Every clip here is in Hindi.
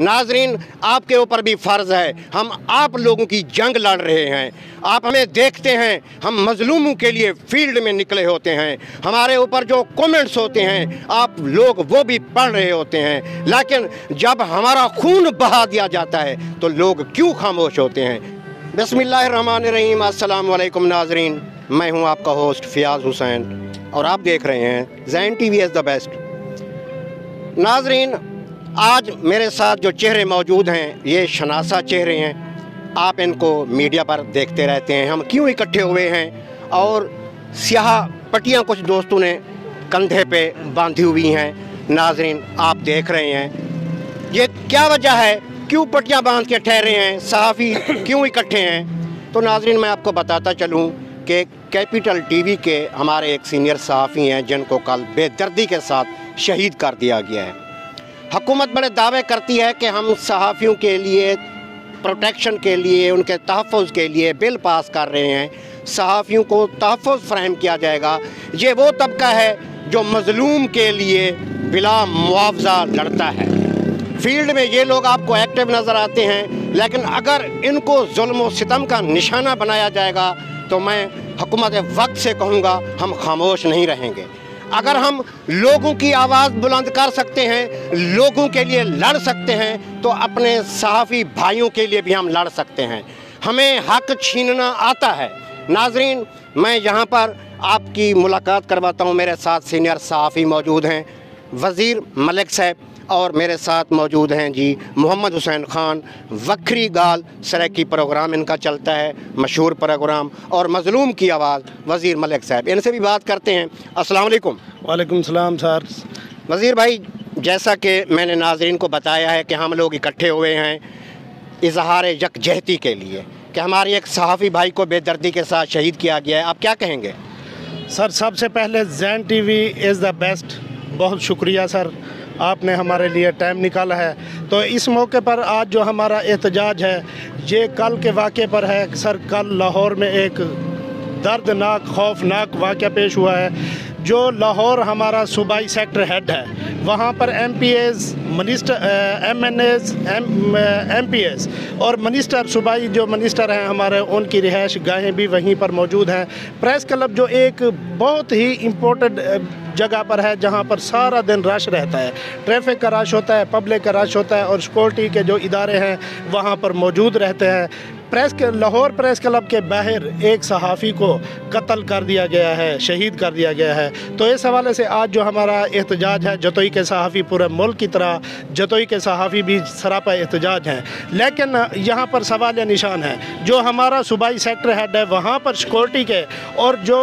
नाजरीन, आपके ऊपर भी फ़र्ज़ है, हम आप लोगों की जंग लड़ रहे हैं। आप हमें देखते हैं, हम मज़लूमों के लिए फील्ड में निकले होते हैं, हमारे ऊपर जो कमेंट्स होते हैं आप लोग वो भी पढ़ रहे होते हैं, लेकिन जब हमारा खून बहा दिया जाता है तो लोग क्यों खामोश होते हैं। बिस्मिल्लाहिर्रहमानिर्रहीम, अस्सलाम वालेकुम नाजरीन, मैं हूं आपका होस्ट फ़ियाज़ हुसैन और आप देख रहे हैं ज़ैन टीवी इज़ द बेस्ट। नाजरीन, आज मेरे साथ जो चेहरे मौजूद हैं ये शनासा चेहरे हैं। आप इनको मीडिया पर देखते रहते हैं, हम क्यों इकट्ठे हुए हैं, और स्याह पट्टियाँ कुछ दोस्तों ने कंधे पे बांधी हुई हैं। नाजरीन, आप देख रहे हैं ये क्या वजह है, क्यों पट्टियाँ बांध के ठहरे हैं, सहाफ़ी क्यों इकट्ठे हैं। तो नाजरीन, मैं आपको बताता चलूँ कि कैपिटल टीवी के हमारे एक सीनियर सहाफ़ी हैं जिनको कल बेदर्दी के साथ शहीद कर दिया गया है। हुकूमत बड़े दावे करती है कि हम सहाफ़ियों के लिए प्रोटेक्शन के लिए, उनके तहफ़्फ़ुज़ के लिए बिल पास कर रहे हैं, सहाफ़ियों को तहफ़्फ़ुज़ फ़राहम किया जाएगा। ये वो तबका है जो मज़लूम के लिए बिला मुआवज़ा लड़ता है। फील्ड में ये लोग आपको एक्टिव नज़र आते हैं, लेकिन अगर इनको जुल्म व सितम का निशाना बनाया जाएगा तो मैं हुकूमत वक्त से कहूँगा, हम खामोश नहीं रहेंगे। अगर हम लोगों की आवाज़ बुलंद कर सकते हैं, लोगों के लिए लड़ सकते हैं, तो अपने सहाफ़ी भाइयों के लिए भी हम लड़ सकते हैं। हमें हक छीनना आता है। नाजरीन, मैं यहाँ पर आपकी मुलाकात करवाता हूँ। मेरे साथ सीनियर सहाफ़ी मौजूद हैं, वज़ीर मलिक साहब, और मेरे साथ मौजूद हैं जी मोहम्मद हुसैन ख़ान। वक्री गाल सराकी प्रोग्राम इनका चलता है, मशहूर प्रोग्राम, और मज़लूम की आवाज़ वज़ीर मलिक साहब। इनसे भी बात करते हैं। अस्सलाम वालेकुम। वालेकुम सलाम सर। वज़ीर भाई, जैसा कि मैंने नाज़रीन को बताया है कि हम लोग इकट्ठे हुए हैं इज़हार यकजहती के लिए कि हमारे एक सहाफ़ी भाई को बेदर्दी के साथ शहीद किया गया है, आप क्या कहेंगे? सर, सबसे पहले ज़ैन टीवी इज़ द बेस्ट, बहुत शुक्रिया सर, आपने हमारे लिए टाइम निकाला है। तो इस मौके पर आज जो हमारा एहतजाज है ये कल के वाक़े पर है। सर, कल लाहौर में एक दर्दनाक खौफनाक वाक़या पेश हुआ है। जो लाहौर हमारा सूबाई सेक्टर हेड है, वहाँ पर MPAs, मिनिस्टर, MNAs, MPAs और मिनिस्टर, सूबाई जो मिनिस्टर हैं हमारे, उनकी रिहाइश गाहें भी वहीं पर मौजूद हैं। प्रेस क्लब जो एक बहुत ही इम्पोर्टेंट जगह पर है जहाँ पर सारा दिन रश रहता है, ट्रैफिक का रश होता है, पब्लिक का रश होता है, और सिक्योरिटी के जो इदारे हैं वहाँ पर मौजूद रहते हैं। लाहौर प्रेस क्लब के बाहर एक सहाफ़ी को कत्ल कर दिया गया है, शहीद कर दिया गया है। तो इस हवाले से आज जो हमारा एहतजाज है, जतोई के सहाफ़ी पूरे मुल्क की तरह जतोई के सहाफ़ी भी सरापा एहतजाज हैं। लेकिन यहाँ पर सवाल निशान है, जो हमारा सूबाई सेक्टर हेड है वहाँ पर सिक्योरिटी के और जो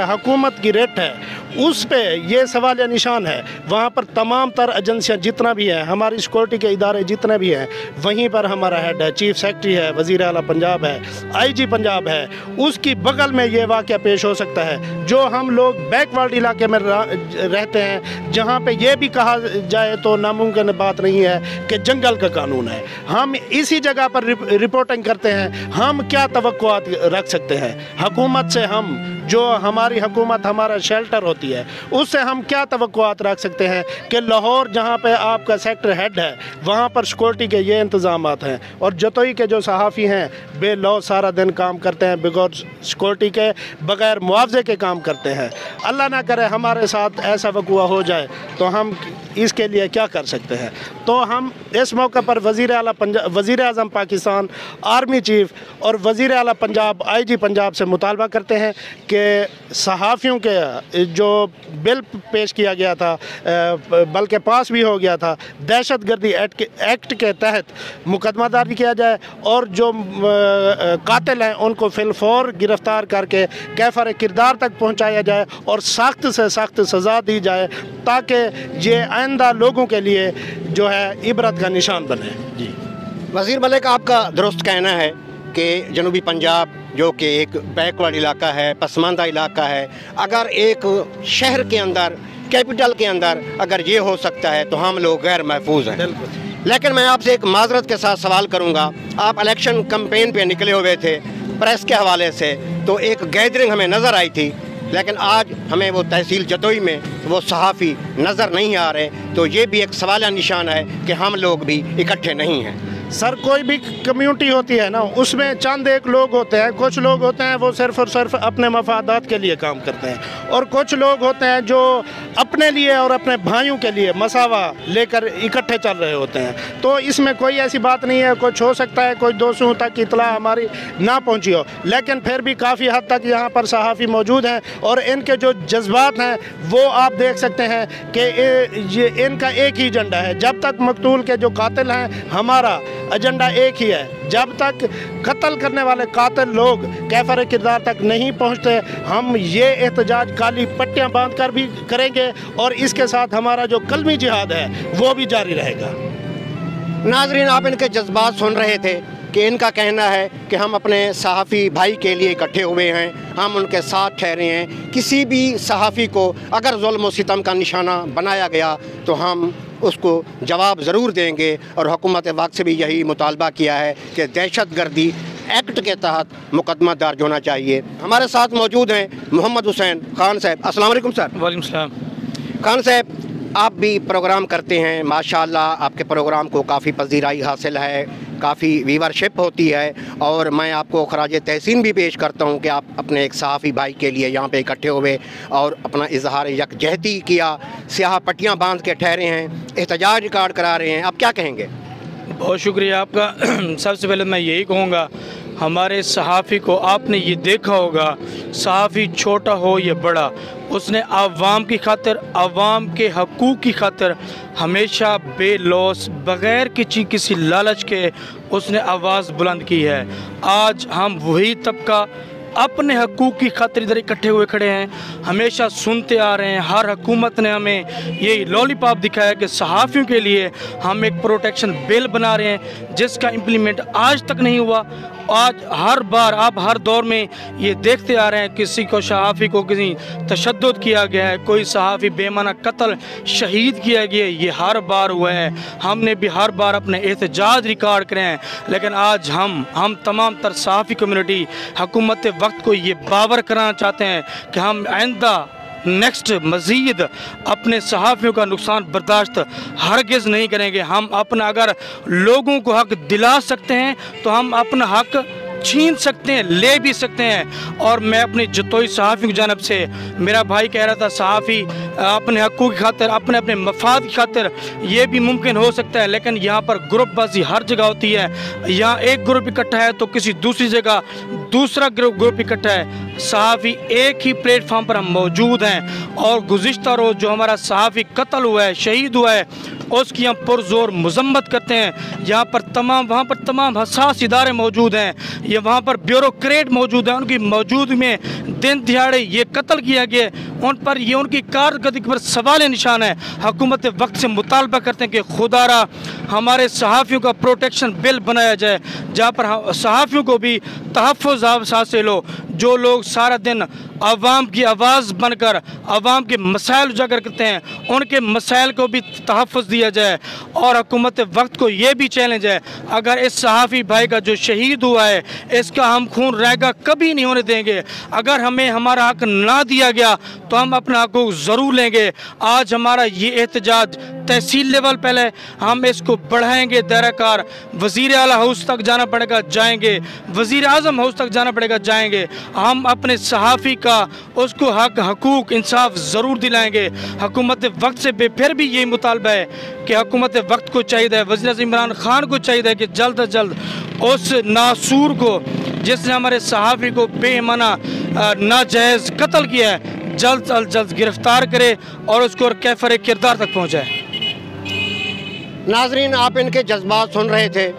हुकूमत की रेट है उस पे ये सवाल निशान है। वहाँ पर तमाम तर एजेंसियाँ जितना भी हैं, हमारी सिक्योरिटी के इदारे जितने भी हैं, वहीं पर हमारा हेड है, चीफ सेक्रेटरी है, वज़ीर आला पंजाब है, IG पंजाब है, उसकी बगल में ये वाक़या पेश हो सकता है। जो हम लोग बैकवर्ड इलाके में रहते हैं, जहाँ पे ये भी कहा जाए तो नामुमकिन बात नहीं है कि जंगल का कानून है, हम इसी जगह पर रिपोर्टिंग करते हैं। हम क्या तवक्कुआत रख सकते हैं हुकूमत से? हम जो हमारी हुकूमत हमारा शेल्टर होती है उससे हम क्या तवक्कुआत रख सकते हैं कि लाहौर जहाँ पे आपका सेक्टर हेड है वहाँ पर सिक्योरिटी के ये इंतज़ामात हैं, और जतोई के जो सहाफ़ी हैं बेलौ सारा दिन काम करते हैं, बगैर सिक्योरिटी के, बगैर मुआवजे के काम करते हैं। अल्लाह ना करे हमारे साथ ऐसा वक़ुआ हो जाए तो हम इसके लिए क्या कर सकते हैं। तो हम इस मौके पर वज़ीर आज़म पाकिस्तान, आर्मी चीफ़ और वज़ीर आला पंजाब, IG पंजाब से मुतालबा करते हैं कि सहाफ़ियों के जो बिल पेश किया गया था, बल्कि पास भी हो गया था, दहशतगर्दी एक्ट के तहत मुकदमा दर्ज किया जाए, और जो कातिल हैं उनको फिलफौर गिरफ़्तार करके कैफ़र किरदार तक पहुँचाया जाए और सख्त से सख्त सज़ा दी जाए, ताकि ये आइंदा लोगों के लिए जो है इबरत का निशान बने। जी वज़ीर मलिक, आपका दुरुस्त कहना है कि जनूबी पंजाब जो कि एक बैकवर्ड इलाका है, पसमानदा इलाका है, अगर एक शहर के अंदर, कैपिटल के अंदर अगर ये हो सकता है तो हम लोग गैर महफूज हैं। लेकिन मैं आपसे एक माजरत के साथ सवाल करूँगा, आप इलेक्शन कैंपेन पे निकले हुए थे प्रेस के हवाले से, तो एक गैदरिंग हमें नज़र आई थी लेकिन आज हमें वो तहसील जतोई में वो सहाफ़ी नज़र नहीं आ रहे। तो ये भी एक सवालिया निशान है कि हम लोग भी इकट्ठे नहीं हैं। सर कोई भी कम्युनिटी होती है ना, उसमें चंद एक लोग होते हैं, कुछ लोग होते हैं वो सिर्फ और सिर्फ अपने मफादात के लिए काम करते हैं, और कुछ लोग होते हैं जो अपने लिए और अपने भाइयों के लिए मसावा लेकर इकट्ठे चल रहे होते हैं। तो इसमें कोई ऐसी बात नहीं है, कुछ हो सकता है कोई दोस्तों तक इतला हमारी ना पहुंची हो, लेकिन फिर भी काफ़ी हद तक यहाँ पर सहाफ़ी मौजूद हैं और इनके जो जज्बात हैं वो आप देख सकते हैं कि ये इनका एक ही एजेंडा है। जब तक मकतूल के जो कातिल हैं, हमारा एजेंडा एक ही है। जब तक कत्ल करने वाले कातिल लोग कैफर किरदार तक नहीं पहुंचते, हम ये एहतजाज काली पट्टियां बांधकर भी करेंगे और इसके साथ हमारा जो कलमी जिहाद है वो भी जारी रहेगा। नाज़रीन, आप इनके जज्बात सुन रहे थे कि इनका कहना है कि हम अपने सहाफ़ी भाई के लिए इकट्ठे हुए हैं, हम उनके साथ ठहरे हैं। किसी भी सहाफ़ी को अगर जुल्म व सितम का निशाना बनाया गया तो हम उसको जवाब ज़रूर देंगे। और हुकूमत वक्त से भी यही मुतालबा किया है कि दहशतगर्दी एक्ट के तहत मुकदमा दर्ज होना चाहिए। हमारे साथ मौजूद हैं मोहम्मद हुसैन खान साहब। अस्सलाम वालेकुम सर। वालेकुम सलाम। खान साहब, आप भी प्रोग्राम करते हैं, माशाल्लाह आपके प्रोग्राम को काफ़ी पजीराई हासिल है, काफ़ी व्यूवरशिप होती है, और मैं आपको खराज तहसीन भी पेश करता हूं कि आप अपने एक सहाफ़ी भाई के लिए यहाँ पे इकट्ठे हुए और अपना इजहार यकजहती किया, स्याह पट्टियाँ बांध के ठहरे हैं, एहतजाज रिकॉर्ड करा रहे हैं। आप क्या कहेंगे? बहुत शुक्रिया आपका। सबसे पहले मैं यही कहूँगा, हमारे सहाफ़ी को आपने ये देखा होगा, सहाफ़ी छोटा हो या बड़ा, उसने आवाम की खातिर, आवाम के हकूक़ की खातिर हमेशा बेलौस बग़ैर किसी लालच के उसने आवाज़ बुलंद की है। आज हम वही तबका अपने हकूक़ की खातिर इधर इकट्ठे हुए खड़े हैं। हमेशा सुनते आ रहे हैं, हर हुकूमत ने हमें ये लॉलीपॉप दिखाया कि सहाफ़ियों के लिए हम एक प्रोटेक्शन बिल बना रहे हैं, जिसका इम्प्लीमेंट आज तक नहीं हुआ। आज हर बार आप हर दौर में ये देखते आ रहे हैं, किसी को सहाफ़ी को किसी तशद्दुद किया गया है, कोई सहाफ़ी बेमाना कत्ल शहीद किया गया है, ये हर बार हुआ है। हमने भी हर बार अपने एहतजाज रिकॉर्ड करे हैं, लेकिन आज हम तमाम तर सहाफ़ी कम्युनिटी हुकूमत वक्त को ये बावर कराना चाहते हैं कि हम आइंदा नेक्स्ट मज़ीद अपने सहाफ़ियों का नुकसान बर्दाश्त हरगिज़ नहीं करेंगे। हम अपना अगर लोगों को हक दिला सकते हैं तो हम अपना हक छीन सकते हैं, ले भी सकते हैं। और मैं अपनी जतोई सहाफ़ी की जानब से, मेरा भाई कह रहा था सहाफ़ी अपने हकूक़ की खातिर, अपने अपने मफाद की खातिर ये भी मुमकिन हो सकता है, लेकिन यहाँ पर ग्रुपबाजी हर जगह होती है। यहाँ एक ग्रुप इकट्ठा है तो किसी दूसरी जगह दूसरा ग्रुप इकट्ठा है। सहाफ़ी एक ही प्लेटफार्म पर हम मौजूद हैं और गुज़िश्ता रोज़ जो हमारा सहाफ़ी कत्ल हुआ है, शहीद हुआ है, उसकी हम पुरज़ोर मज़म्मत करते हैं। यहाँ पर वहाँ पर तमाम हसास इदारे मौजूद हैं, ये वहाँ पर ब्यूरोक्रेट मौजूद हैं, उनकी मौजूद में दिन दिहाड़े ये कत्ल किया गया, उन पर ये उनकी कारकर्दगी पर सवाल निशान है। हुकूमत वक्त से मुतालबा करते हैं कि खुदारा हमारे सहाफ़ियों का प्रोटेक्शन बिल बनाया जाए, जहाँ पर सहाफ़ियों को भी तहफ़्फ़ुज़ हासिल हो। जो लोग सारा दिन आवाम की आवाज़ बनकर आवाम के मसाइल उजागर करते हैं, उनके मसाइल को भी तहफ़्फ़ुज़ दिया जाए। और हुकूमत वक्त को ये भी चैलेंज है, अगर इस सहाफ़ी भाई का जो शहीद हुआ है इसका हम खून रहेगा कभी नहीं होने देंगे। अगर हमें हमारा हक ना दिया गया तो हम अपना हक ज़रूर लेंगे। आज हमारा ये एहतजाज तहसील लेवल पहले हम इसको बढ़ाएंगे, दायराकार वज़ीर आला हाउस तक जाना पड़ेगा, जाएंगे, वज़ीर आज़म हाउस तक जाना पड़ेगा, जाएंगे। हम अपने सहाफ़ी का उसको हक हकूक़ इंसाफ ज़रूर दिलाएंगे। हुकूमत वक्त से फिर भी यही मुतालबा है कि हुकूमत वक्त को चाहिए, वज़ीर इमरान खान को चाहिए कि जल्द अज जल्द उस नासूर को जिसने हमारे सहाफ़ी को बेमाना नाजायज़ कत्ल किया है, जल्द अज जल्द गिरफ़्तार करे और उसको कैफर किरदार तक पहुँचाए। नाज़रीन, आप इनके जज्बात सुन रहे थे।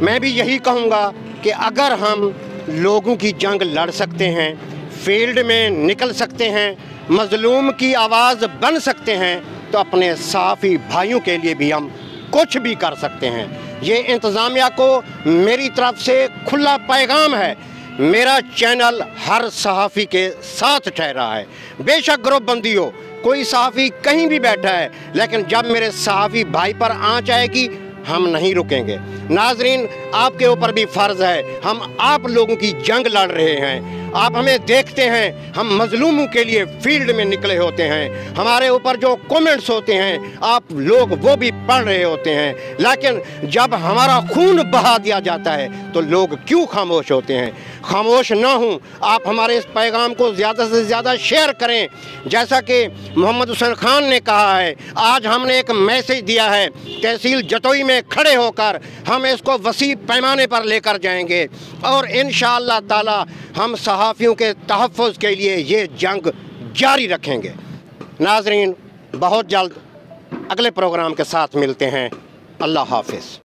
मैं भी यही कहूँगा कि अगर हम लोगों की जंग लड़ सकते हैं, फील्ड में निकल सकते हैं, मज़लूम की आवाज़ बन सकते हैं, तो अपने सहाफ़ी भाइयों के लिए भी हम कुछ भी कर सकते हैं। ये इंतज़ामिया को मेरी तरफ से खुला पैगाम है। मेरा चैनल हर सहाफ़ी के साथ ठहरा है, बेशक ग्रुप बंदी हो, कोई सहाफ़ी कहीं भी बैठा है, लेकिन जब मेरे सहाफ़ी भाई पर आँच आएगी हम नहीं रुकेंगे। नाज़रीन, आपके ऊपर भी फ़र्ज़ है, हम आप लोगों की जंग लड़ रहे हैं। आप हमें देखते हैं, हम मजलूमों के लिए फील्ड में निकले होते हैं। हमारे ऊपर जो कमेंट्स होते हैं आप लोग वो भी पढ़ रहे होते हैं, लेकिन जब हमारा खून बहा दिया जाता है तो लोग क्यों खामोश होते हैं? खामोश ना हों, आप हमारे इस पैगाम को ज़्यादा से ज़्यादा शेयर करें। जैसा कि मोहम्मद हुसैन खान ने कहा है, आज हमने एक मैसेज दिया है, तहसील जतोई में खड़े होकर हम इसको वसी पैमाने पर लेकर जाएंगे और इंशाअल्लाह ताला हम सहाफ़ियों के तहफ़्फ़ुज़ के लिए ये जंग जारी रखेंगे। नाज़रीन, बहुत जल्द अगले प्रोग्राम के साथ मिलते हैं। अल्लाह हाफ़िज़।